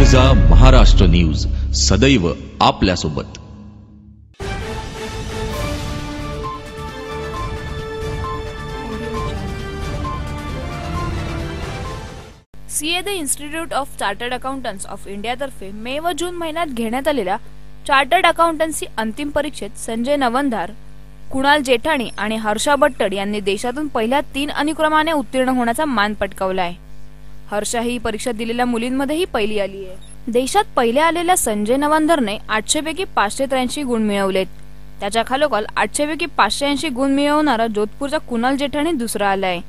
गर्जा Maharashtra news सदैव आपल्यासोबत। CA the institute of chartered accountants of India तर्फे मे व जून महिन्यात घेण्यात आलेल्या चार्टर्ड अकाउंटन्सी अंतिम परीक्षेत संजय नवंधार, कुणाल जेठाणी आणि हर्षा बट्टड यांनी देशातून पहिल्या 3 अनुक्रमाने उत्तीर्ण होण्याचा मान पटकावलाय। हर्षा ही परीक्षा दिलेल्या मुलींमध्येही पहिली आली आहे। देशात पहिले आलेल्या संजय नवंधारने 800 पैकी 583 गुण मिळवलेत। त्याच्या खालोखाल 800 पैकी 580 गुण मिळवणारा जोधपूरचा कुणाल जेठाणी दुसरा आलाय।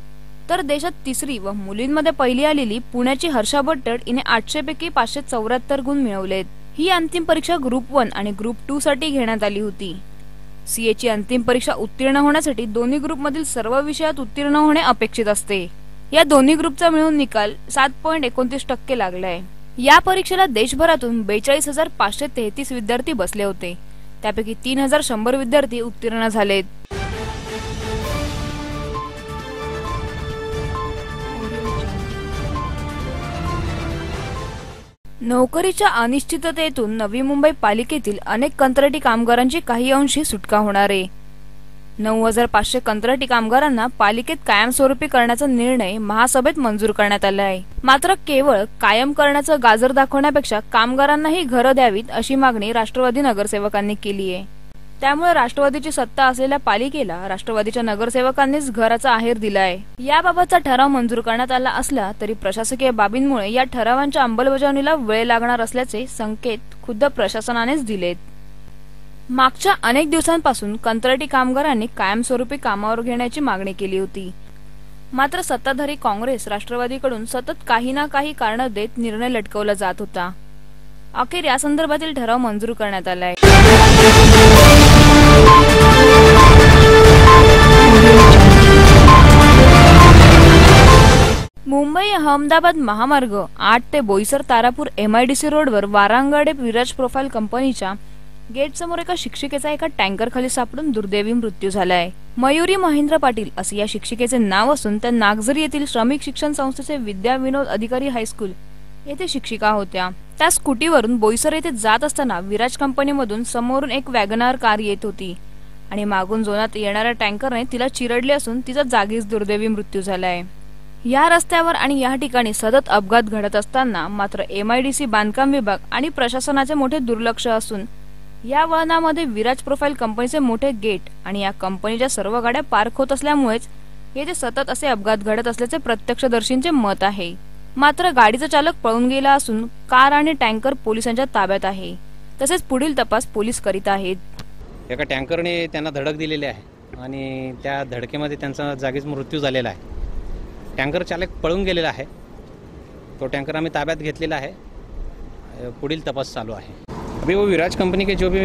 तर देशात तिसरी व मुलींमध्ये पहिली आलेली पुण्याची हर्षा बट्टड हिने 800 पैकी 574 गुण मिळवलेत। ही अंतिम परीक्षा ग्रुप 1 आणि ग्रुप 2 साठी घेण्यात आली होती। सीए ची अंतिम परीक्षा उत्तीर्ण होण्यासाठी दोन्ही ग्रुपमधील सर्व विषयात उत्तीर्ण होणे अपेक्षित असते। या दोन्ही ग्रुपचा मिळून निकाल 7.29% लागलाय। या परीक्षेला देशभरातून 42,533 विद्यार्थी बसले होते। त्यापैकी 3,100 विद्यार्थी उत्तीर्ण झालेत। नोकरीच्या अनिश्चिततेतून नवी मुंबई पालिकेतील अनेक कंत्राटी कामगारांची काही अंशी सुटका होणार आहे। 9,500 कंत्राटी कामगारांना पालिकेत कायमस्वरूपी करण्याचा निर्णय महासभेत मंजूर करण्यात आला आहे। मात्र केवळ कायम करण्याचं गाजर दाखवण्यापेक्षा कामगारांनाही घरं द्यावीत अशी मागणी राष्ट्रवादी नगरसेवकांनी केली आहे। त्यामुळे राष्ट्रवादीची सत्ता असलेल्या पालिकेला राष्ट्रवादीच्या नगरसेवकांनीच घराचा आहेर दिला आहे। याबाबतचा ठराव मंजूर करण्यात आला असला तरी प्रशासकीय बाबींमुळे या ठरावांच्या अंमलबजावणीला वेळ लागणार असल्याचे संकेत खुद्द प्रशासनानेच दिलेत। मागच्या अनेक दिवसांपासून कंत्राटी कामगारांनी कायमस्वरूपी कामावर घेण्याची मागणी केली होती। मात्र सत्ताधारी काँग्रेस राष्ट्रवादीकडून सतत काही ना काही कारण देत निर्णय लटकवला जात होता। अखेर या संदर्भातील ठराव मंजूर करण्यात आलाय। मुंबई अहमदाबाद महामार्ग 8 ते बोईसर तारापूर MIDC रोडवर वारांगडे विराज प्रोफाईल कंपनीच्या गेट समोर एका शिक्षिकेचा एका टँकर खाली सापडून दुर्दैवी मृत्यू झालाय। मयुरी महेंद्र पाटील असे या शिक्षिकेचे नाव असून त्या नागझरी येथील श्रमिक शिक्षण संस्थेचे विद्या विनोद अधिकारी हायस्कूल येथे शिक्षिका होत्या। त्या स्कूटीवरून बोईसर येथे जात असताना विराज कंपनीमधून समोरून एक वॅगनार कार येत होती आणि मागून जोरात येणाऱ्या टँकरने तिला चिरडले असून तिचा जागीच दुर्दैवी मृत्यू झालाय। या रस्त्यावर आणि या ठिकाणी सतत अपघात घडत असताना मात्र MIDC बांधकाम विभाग आणि प्रशासनाचे मोठे दुर्लक्ष असून या वळणामध्ये विराज प्रोफाईल कंपनीचे मोठे गेट आणि या कंपनीच्या सर्व गाड्या पार्क होत असल्यामुळेच येथे सतत असे अपघात घडत असल्याचे प्रत्यक्षदर्शींचे मत आहे। मात्र गाडीचा चालक पळून गेला असून कार आणि टँकर पोलिसांच्या ताब्यात आहे। तसेच पुढील तपास पोलीस करीत आहेत। एका टँकरने त्यांना धडक दिलेली आहे आणि त्या धडकेमध्ये त्यांचा जागीच मृत्यू झालेला आहे। टँकर चालक पळून गेलेला आहे। तो टँकर आम्ही ताब्यात घेतलेला आहे। पुढील तपास चालू है। अभी वो विराज कंपनी के जो भी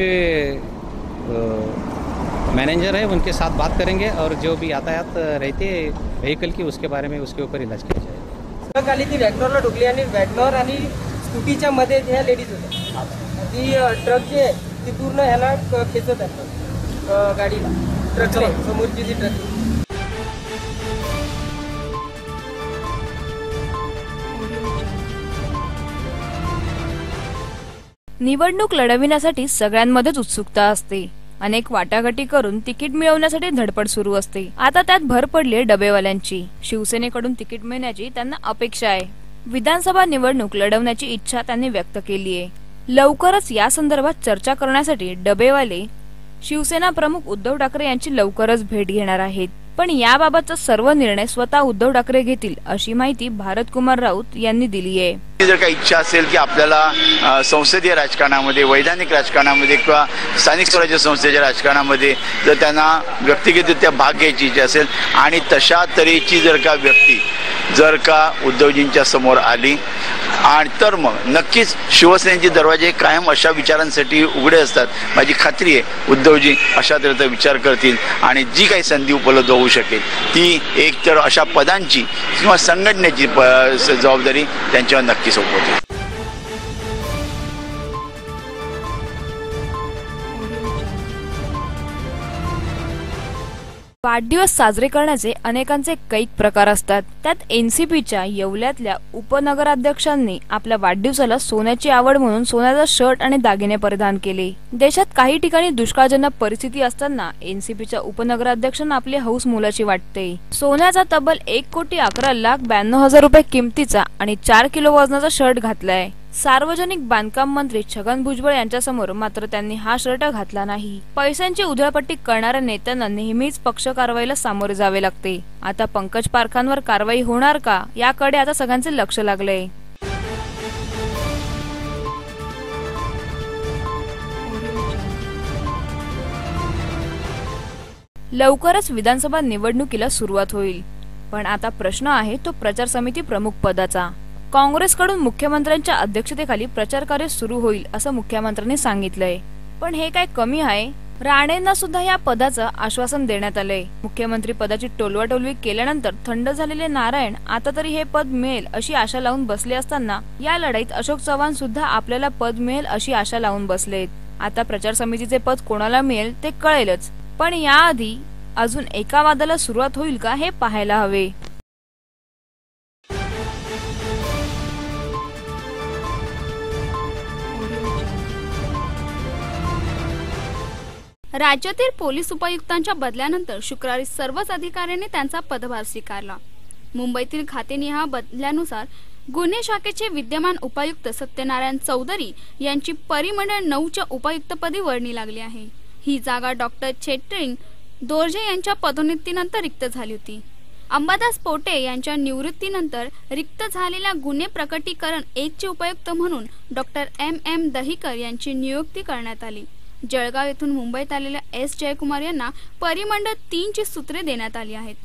मैनेजर है उनके साथ बात करेंगे और जो भी यातायात रहते व्हीकल की उसके बारे में उसके ऊपर इलाज किया जाएगा। ट्रक आली ती वॅगनॉरला ढुकली आणि वॅगनॉर आणि स्कूटीच्या मध्ये ह्या लेडीज होत्या। ती ट्रक जी आहे ती पूर्ण ह्याला खेचत आहे गाडीला, ट्रकला समोरची जी ट्रक। निवडणूक लढविण्यासाठी सगळ्यांमध्येच उत्सुकता असते। अनेक वाटाघाटी करून तिकीट मिळवण्यासाठी धडपड सुरू असते। आता त्यात भर पडली डबेवाल्यांची। शिवसेनेकडून तिकीट मिळण्याची त्यांना अपेक्षा आहे। विधानसभा निवडणूक लढवण्याची इच्छा त्यांनी व्यक्त केली आहे। लवकरच या संदर्भात चर्चा करण्यासाठी डबेवाले शिवसेना प्रमुख उद्धव ठाकरे यांची लवकरच भेट घेणार आहेत। पण याबाबतचा सर्व निर्णय स्वतः उद्धव ठाकरे घेतील अशी माहिती भारत कुमार राऊत यांनी दिली आहे। जर काही इच्छा असेल की आपल्याला संसदीय राजकारणामध्ये, वैधानिक राजकारणामध्ये किंवा स्थानिक स्वराज्य संस्थेच्या राजकारणामध्ये जर त्यांना व्यक्तिगतरित्या भाग घ्यायची इच्छा असेल आणि तशा तऱ्हेची जर का व्यक्ती जर का उद्धवजींच्या समोर आली आणि तर मग नक्कीच शिवसेनेचे दरवाजे कायम अशा विचारांसाठी उघडे असतात। माझी खात्री आहे उद्धवजी अशा तऱ्हेचा विचार करतील आणि जी काही संधी उपलब्ध होऊ शकेल ती एकतर अशा पदांची किंवा संघटनेची जबाबदारी त्यांच्यावर नक्की सोपवतील। वाढदिवस साजरे करण्याचे अनेकांचे कैक प्रकार असतात. त्यात एनसीपीच्या येवल्यातल्या उपनगराध्यक्षांनी आपल्या वाढदिवसाला सोन्याची आवड म्हणून सोन्याचा शर्ट आणि दागिने परिधान केले. देशात काही ठिकाणी दुष्काळजनक परिस्थिती असताना एनसीपीच्या उपनगराध्यक्षांना आपली हौस मोलाची वाटते. सोन्याचा तब्बल 1,11,92,000 रुपये किमतीचा आणि 4 किलो वजनाचा शर्ट घातलाय. सार्वजनिक बांधकाम मंत्री छगन भुजबळ यांच्यासमोर मात्र त्यांनी हा शर्ट घातला नाही. पैशांची उधळपट्टी करणाऱ्या नेत्यांना नेहमीच पक्ष कारवाईला सामोरे जावे लागते. आता पंकज पारखांवर कारवाई होणार का, याकडे आता सगळ्यांचे लक्ष लागलंय. लवकरच विधानसभा निवडणुकीला सुरुवात होईल, पण आता प्रश्न आहे तो प्रचार समिती प्रमुख पदाचा. काँग्रेसकडून मुख्यमंत्र्यांच्या अध्यक्षतेखाली प्रचार कार्य सुरू होईल असं मुख्यमंत्र्यांनी सांगितलंय. पण हे काय कमी आहे? राणेंना सुद्धा या पदाचं आश्वासन देण्यात आलंय. मुख्यमंत्री पदाची टोलवाटोलवी केल्यानंतर थंड झालेले नारायण आता तरी हे पद मिळेल अशी आशा लावून बसले असताना या लढाईत अशोक चव्हाण सुद्धा आपल्याला पद मिळेल अशी आशा लावून बसलेत. आता प्रचार समितीचे पद कोणाला मिळेल ते कळेलच, पण याआधी अजून एका वादाला सुरुवात होईल का हे पाहायला हवे. राज्यातील पोलीस उपायुक्तांच्या बदल्यानंतर शुक्रवारी सर्वच अधिकाऱ्यांनी त्यांचा पदभार स्वीकारला. मुंबईतील खातेनिहाय बदल्यानुसार गुन्हे शाखेचे विद्यमान उपायुक्त सत्यनारायण चौधरी यांची परिमंडळ 9च्या उपायुक्तपदी वर्णी लागली आहे. ही जागा डॉक्टर चेट्रिंग दोर्जे यांच्या पदोन्नतीनंतर रिक्त झाली होती. अंबादास पोटे यांच्या निवृत्तीनंतर रिक्त झालेल्या गुन्हे प्रकटीकरण 1चे उपायुक्त म्हणून डॉक्टर M.M. दहिकर यांची नियुक्ती करण्यात आली. जळगाव येथून मुंबईत आलेल्या S. जयकुमार यांना परिमंडळ 3ची सूत्रे देण्यात आली आहेत.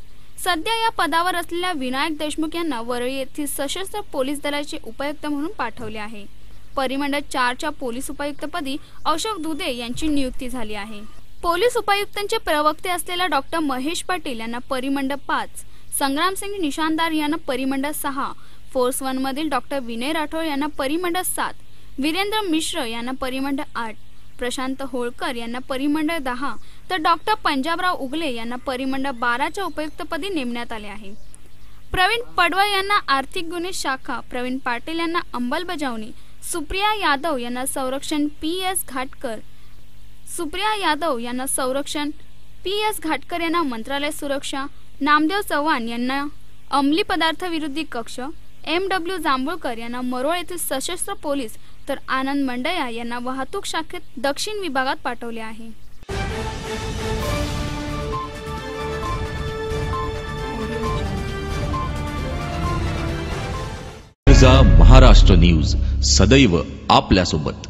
सध्या या पदावर असलेल्या विनायक देशमुख यांना वरळी येथील सशस्त्र पोलीस दलाचे उपायुक्त म्हणून पाठवले आहे. परिमंडळ 4च्या पोलीस उपायुक्तपदी अशोक दुधे यांची नियुक्ती झाली आहे. पोलीस उपायुक्तांचे प्रवक्ते असलेल्या डॉक्टर महेश पाटील यांना परिमंडळ 5, संग्रामसिंग निशानदार यांना परिमंडळ 6, फोर्स 1 मधील डॉक्टर विनय राठोड यांना परिमंडळ 7, वीरेंद्र मिश्र यांना परिमंडळ 8, प्रशांत होळकर यांना परिमंडळ 10 तर डॉक्टर पंजाबराव उगले यांना परिमंडळ 12च्या उपायुक्तपदी नेमण्यात आले आहे. प्रवीण पडवळ यांना आर्थिक गुन्हे शाखा, प्रवीण पाटील यांना अंमलबजावणी, सुप्रिया यादव यांना संरक्षण PS घाटकर, सुप्रिया यादव यांना संरक्षण PS घाटकर यांना मंत्रालय सुरक्षा, नामदेव चव्हाण यांना अंमली पदार्थ विरोधी कक्ष, MW जांभूळकर यांना मरोळ येथील सशस्त्र पोलीस तर आनंद मंडया यांना वाहतूक शाखेत दक्षिण विभागात पाठवले आहे. महाराष्ट्र न्यूज सदैव आपल्यासोबत.